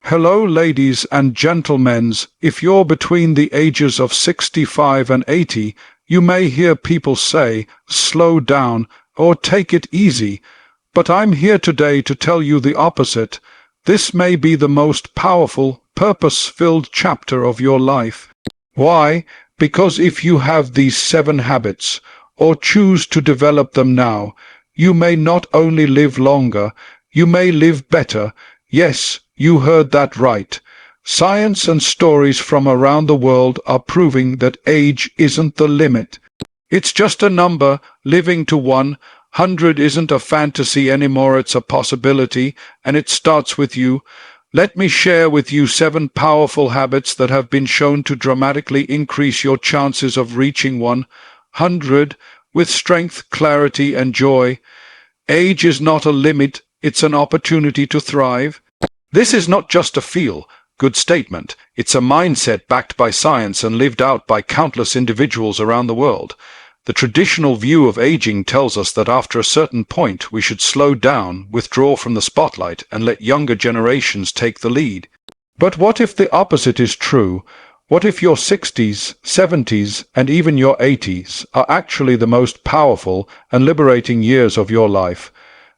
Hello, ladies and gentlemen. If you're between the ages of 65 and 80, you may hear people say, slow down or take it easy. But I'm here today to tell you the opposite. This may be the most powerful, purpose-filled chapter of your life. Why? Because if you have these 7 habits, or choose to develop them now, you may not only live longer, you may live better. Yes, you heard that right. Science and stories from around the world are proving that age isn't the limit. It's just a number, living to 100 isn't a fantasy anymore, it's a possibility, and it starts with you. Let me share with you 7 powerful habits that have been shown to dramatically increase your chances of reaching 100 with strength, clarity, and joy. Age is not a limit, it's an opportunity to thrive. This is not just a feel-good statement, it's a mindset backed by science and lived out by countless individuals around the world. The traditional view of aging tells us that after a certain point we should slow down, withdraw from the spotlight, and let younger generations take the lead. But what if the opposite is true? What if your 60s, 70s, and even your 80s are actually the most powerful and liberating years of your life?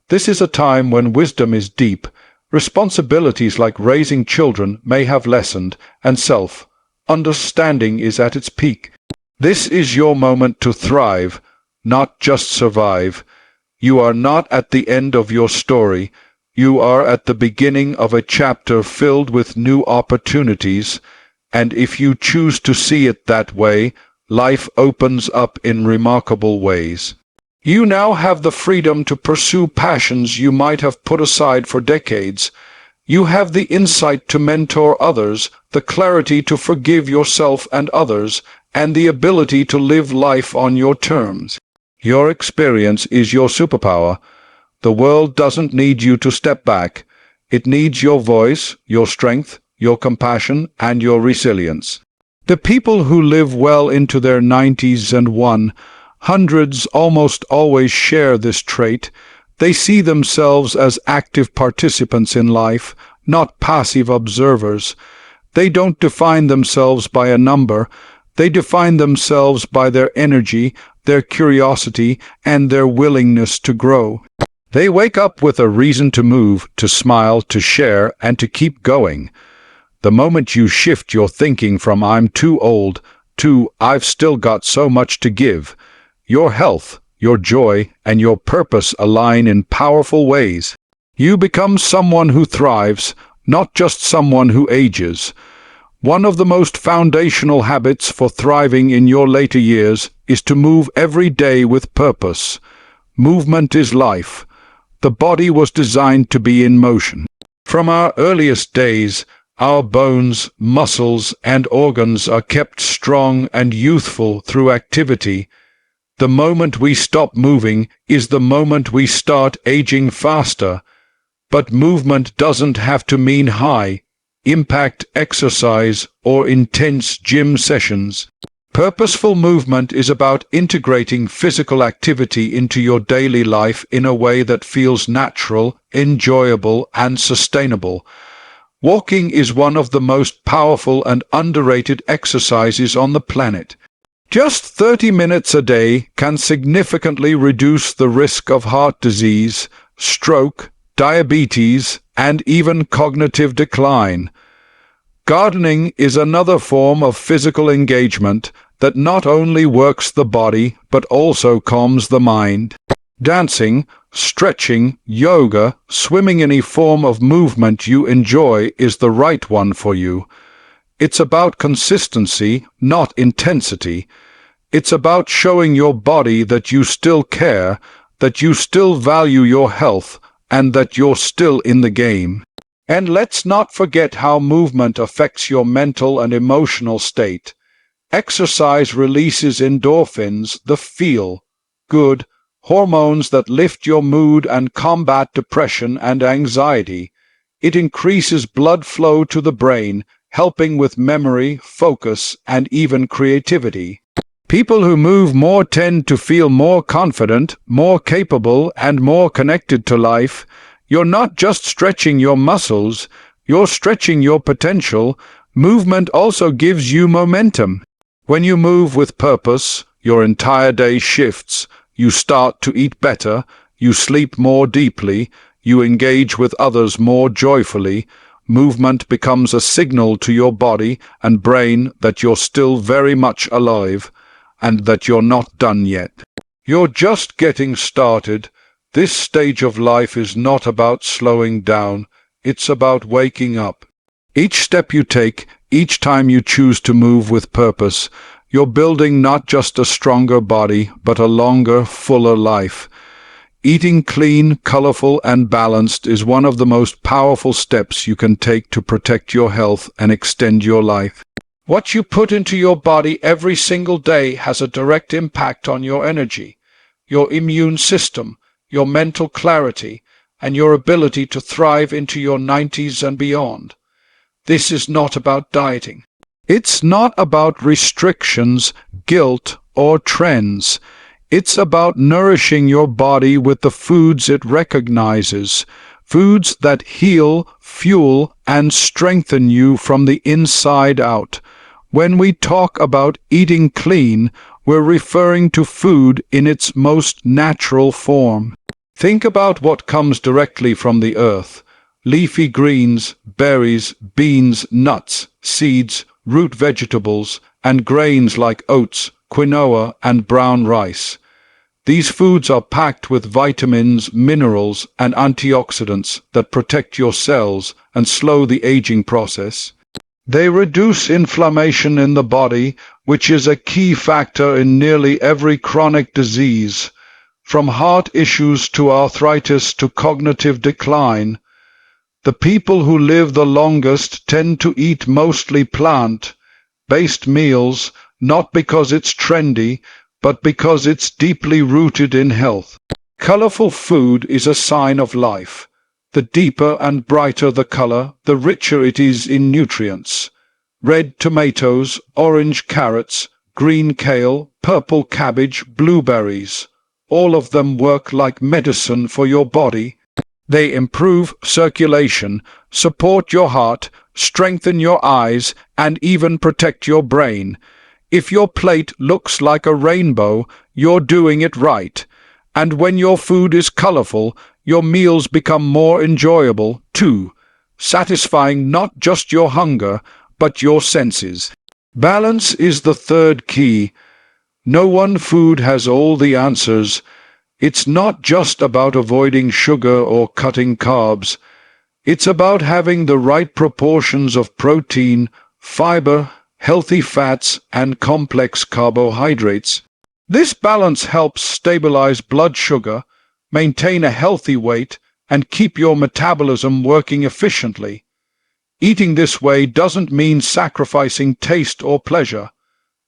This is a time when wisdom is deep, responsibilities like raising children may have lessened, and self-understanding is at its peak. This is your moment to thrive, not just survive. You are not at the end of your story. You are at the beginning of a chapter filled with new opportunities, and if you choose to see it that way, life opens up in remarkable ways. You now have the freedom to pursue passions you might have put aside for decades. You have the insight to mentor others, the clarity to forgive yourself and others, and the ability to live life on your terms. Your experience is your superpower. The world doesn't need you to step back. It needs your voice, your strength, your compassion, and your resilience. The people who live well into their 90s and 100s almost always share this trait. They see themselves as active participants in life, not passive observers. They don't define themselves by a number. They define themselves by their energy, their curiosity, and their willingness to grow. They wake up with a reason to move, to smile, to share, and to keep going. The moment you shift your thinking from "I'm too old" to "I've still got so much to give," your health, your joy, and your purpose align in powerful ways. You become someone who thrives, not just someone who ages. One of the most foundational habits for thriving in your later years is to move every day with purpose. Movement is life. The body was designed to be in motion. From our earliest days, our bones, muscles, and organs are kept strong and youthful through activity. The moment we stop moving is the moment we start aging faster. But movement doesn't have to mean high-impact exercise or intense gym sessions. Purposeful movement is about integrating physical activity into your daily life in a way that feels natural, enjoyable, and sustainable. Walking is one of the most powerful and underrated exercises on the planet. Just 30 minutes a day can significantly reduce the risk of heart disease, stroke, diabetes, and even cognitive decline. Gardening is another form of physical engagement that not only works the body but also calms the mind. Dancing, stretching, yoga, swimming, any form of movement you enjoy is the right one for you. It's about consistency, not intensity. It's about showing your body that you still care, that you still value your health, and that you're still in the game. And let's not forget how movement affects your mental and emotional state. Exercise releases endorphins, the feel-good hormones that lift your mood and combat depression and anxiety. It increases blood flow to the brain, helping with memory, focus, and even creativity. People who move more tend to feel more confident, more capable, and more connected to life. You're not just stretching your muscles, You're stretching your potential. Movement also gives you momentum. When you move with purpose, your entire day shifts. You start to eat better, you sleep more deeply, you engage with others more joyfully. Movement becomes a signal to your body and brain that you're still very much alive and that you're not done yet. You're just getting started. This stage of life is not about slowing down, it's about waking up. Each step you take, each time you choose to move with purpose, you're building not just a stronger body, but a longer, fuller life. Eating clean, colorful, and balanced is one of the most powerful steps you can take to protect your health and extend your life. What you put into your body every single day has a direct impact on your energy, your immune system, your mental clarity, and your ability to thrive into your 90s and beyond. This is not about dieting. It's not about restrictions, guilt, or trends. It's about nourishing your body with the foods it recognizes, foods that heal, fuel, and strengthen you from the inside out. When we talk about eating clean, we're referring to food in its most natural form. Think about what comes directly from the earth. Leafy greens, berries, beans, nuts, seeds, root vegetables, and grains like oats, quinoa, and brown rice. These foods are packed with vitamins, minerals, and antioxidants that protect your cells and slow the aging process. They reduce inflammation in the body, which is a key factor in nearly every chronic disease, from heart issues to arthritis to cognitive decline. The people who live the longest tend to eat mostly plant-based meals, not because it's trendy, but because it's deeply rooted in health. Colorful food is a sign of life. The deeper and brighter the color, the richer it is in nutrients. Red tomatoes, orange carrots, green kale, purple cabbage, blueberries. All of them work like medicine for your body. They improve circulation, support your heart, strengthen your eyes, and even protect your brain. If your plate looks like a rainbow, you're doing it right. And when your food is colorful, your meals become more enjoyable, too, satisfying not just your hunger, but your senses. Balance is the third key. No one food has all the answers. It's not just about avoiding sugar or cutting carbs. It's about having the right proportions of protein, fiber, healthy fats, and complex carbohydrates. This balance helps stabilize blood sugar, maintain a healthy weight, and keep your metabolism working efficiently. Eating this way doesn't mean sacrificing taste or pleasure.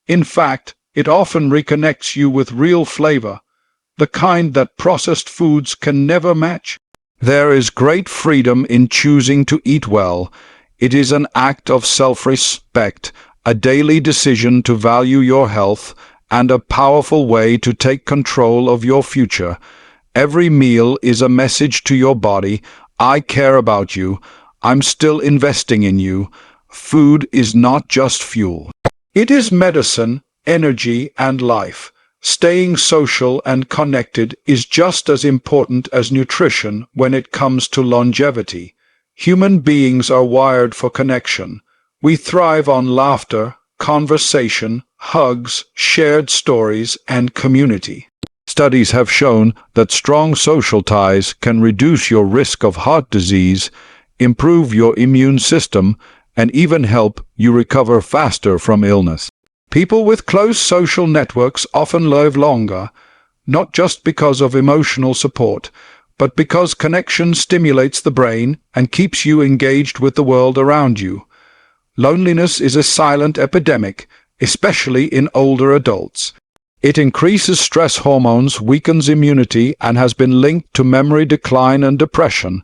In fact, it often reconnects you with real flavor, the kind that processed foods can never match. There is great freedom in choosing to eat well. It is an act of self-respect, a daily decision to value your health, and a powerful way to take control of your future. Every meal is a message to your body: I care about you, I'm still investing in you. Food is not just fuel. It is medicine, energy, and life. Staying social and connected is just as important as nutrition when it comes to longevity. Human beings are wired for connection. We thrive on laughter, conversation, hugs, shared stories, and community. Studies have shown that strong social ties can reduce your risk of heart disease, improve your immune system, and even help you recover faster from illness. People with close social networks often live longer, not just because of emotional support, but because connection stimulates the brain and keeps you engaged with the world around you. Loneliness is a silent epidemic, especially in older adults. It increases stress hormones, weakens immunity, and has been linked to memory decline and depression.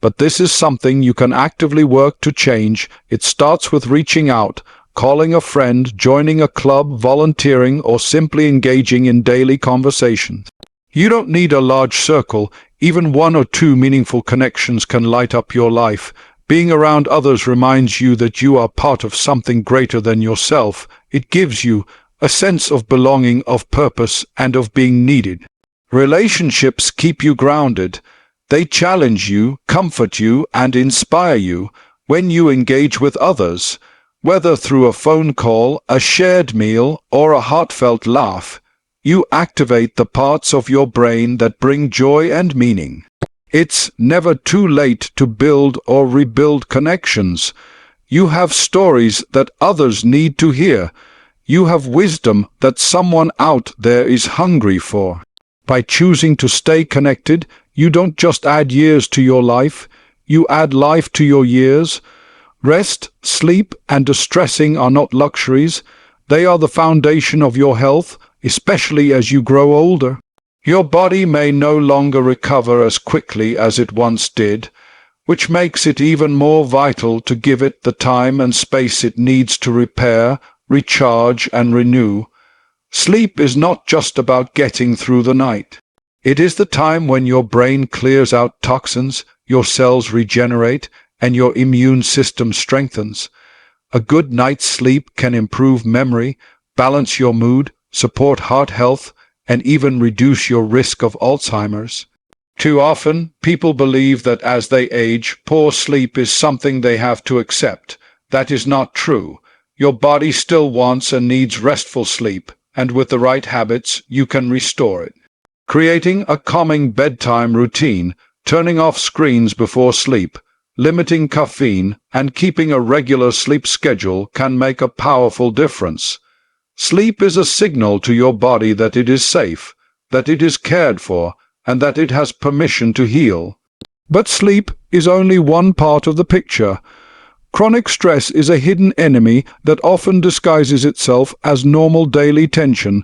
But this is something you can actively work to change. It starts with reaching out, calling a friend, joining a club, volunteering, or simply engaging in daily conversations. You don't need a large circle. Even one or two meaningful connections can light up your life. Being around others reminds you that you are part of something greater than yourself. It gives you a sense of belonging, of purpose, and of being needed. Relationships keep you grounded. They challenge you, comfort you, and inspire you when you engage with others. Whether through a phone call, a shared meal, or a heartfelt laugh, you activate the parts of your brain that bring joy and meaning. It's never too late to build or rebuild connections. You have stories that others need to hear. You have wisdom that someone out there is hungry for. By choosing to stay connected, you don't just add years to your life, you add life to your years. Rest, sleep, and distressing are not luxuries. They are the foundation of your health, especially as you grow older. Your body may no longer recover as quickly as it once did, which makes it even more vital to give it the time and space it needs to repair, recharge, and renew. Sleep is not just about getting through the night. It is the time when your brain clears out toxins, your cells regenerate, and your immune system strengthens. A good night's sleep can improve memory, balance your mood, support heart health, and even reduce your risk of Alzheimer's. Too often, people believe that as they age, poor sleep is something they have to accept. That is not true. Your body still wants and needs restful sleep, and with the right habits, you can restore it. Creating a calming bedtime routine, turning off screens before sleep, limiting caffeine, and keeping a regular sleep schedule can make a powerful difference. Sleep is a signal to your body that it is safe, that it is cared for, and that it has permission to heal. But sleep is only one part of the picture. Chronic stress is a hidden enemy that often disguises itself as normal daily tension.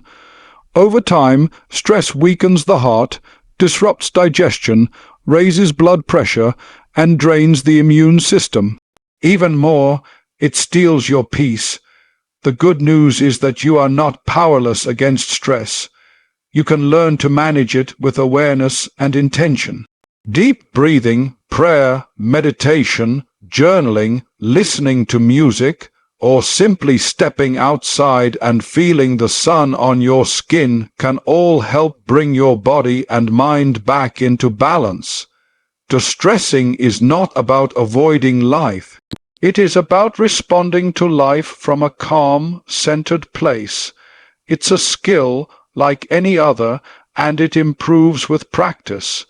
Over time, stress weakens the heart, disrupts digestion, raises blood pressure, and drains the immune system. Even more, it steals your peace. The good news is that you are not powerless against stress. You can learn to manage it with awareness and intention. Deep breathing, prayer, meditation, journaling, listening to music, or simply stepping outside and feeling the sun on your skin can all help bring your body and mind back into balance. Distressing is not about avoiding life. It is about responding to life from a calm, centered place. It's a skill like any other, and it improves with practice.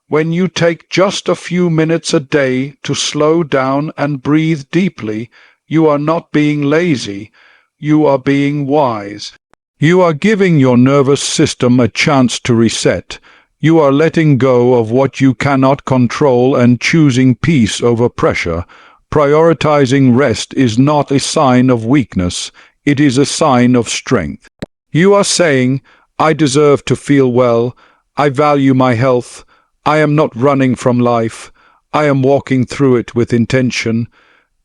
When you take just a few minutes a day to slow down and breathe deeply, you are not being lazy. You are being wise. You are giving your nervous system a chance to reset. You are letting go of what you cannot control and choosing peace over pressure. Prioritizing rest is not a sign of weakness, it is a sign of strength. You are saying, I deserve to feel well, I value my health, I am not running from life, I am walking through it with intention.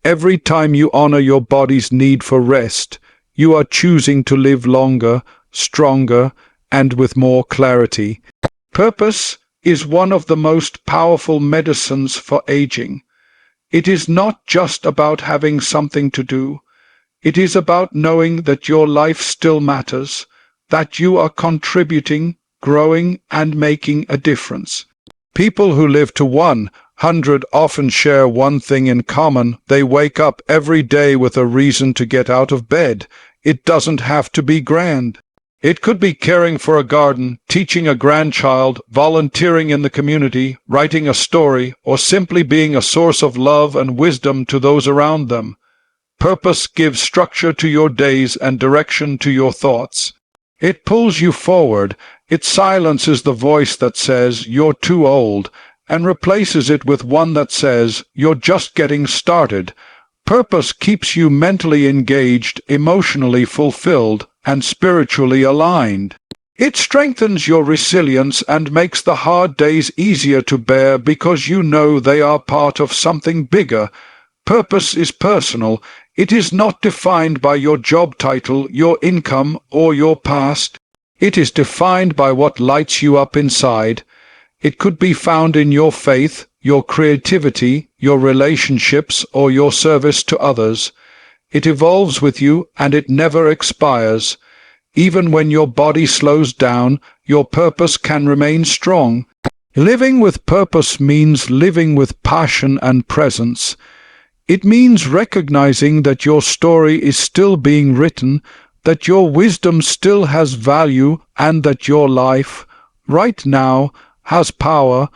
Every time you honor your body's need for rest, you are choosing to live longer, stronger, and with more clarity. Purpose is one of the most powerful medicines for aging. It is not just about having something to do. It is about knowing that your life still matters, that you are contributing, growing, and making a difference. People who live to 100 often share one thing in common. They wake up every day with a reason to get out of bed. It doesn't have to be grand. It could be caring for a garden, teaching a grandchild, volunteering in the community, writing a story, or simply being a source of love and wisdom to those around them. Purpose gives structure to your days and direction to your thoughts. It pulls you forward. It silences the voice that says, you're too old, and replaces it with one that says, you're just getting started. Purpose keeps you mentally engaged, emotionally fulfilled, and spiritually aligned. It strengthens your resilience and makes the hard days easier to bear because you know they are part of something bigger. Purpose is personal. It is not defined by your job title, your income, or your past. It is defined by what lights you up inside. It could be found in your faith, your creativity, your relationships, or your service to others. It evolves with you and it never expires. Even when your body slows down, your purpose can remain strong. Living with purpose means living with passion and presence. It means recognizing that your story is still being written, that your wisdom still has value, and that your life, right now, has power.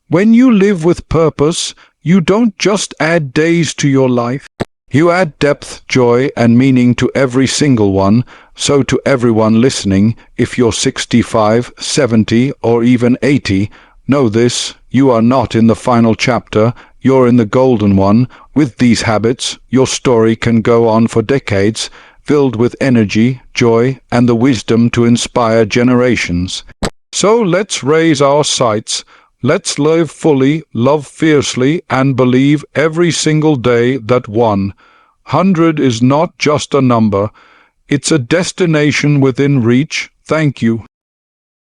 When you live with purpose, you don't just add days to your life. You add depth, joy, and meaning to every single one. So to everyone listening, if you're 65, 70, or even 80, know this: you are not in the final chapter, you're in the golden one. With these habits, your story can go on for decades, filled with energy, joy, and the wisdom to inspire generations. So let's raise our sights. Let's live fully, love fiercely, and believe every single day that 100 is not just a number, it's a destination within reach. Thank you.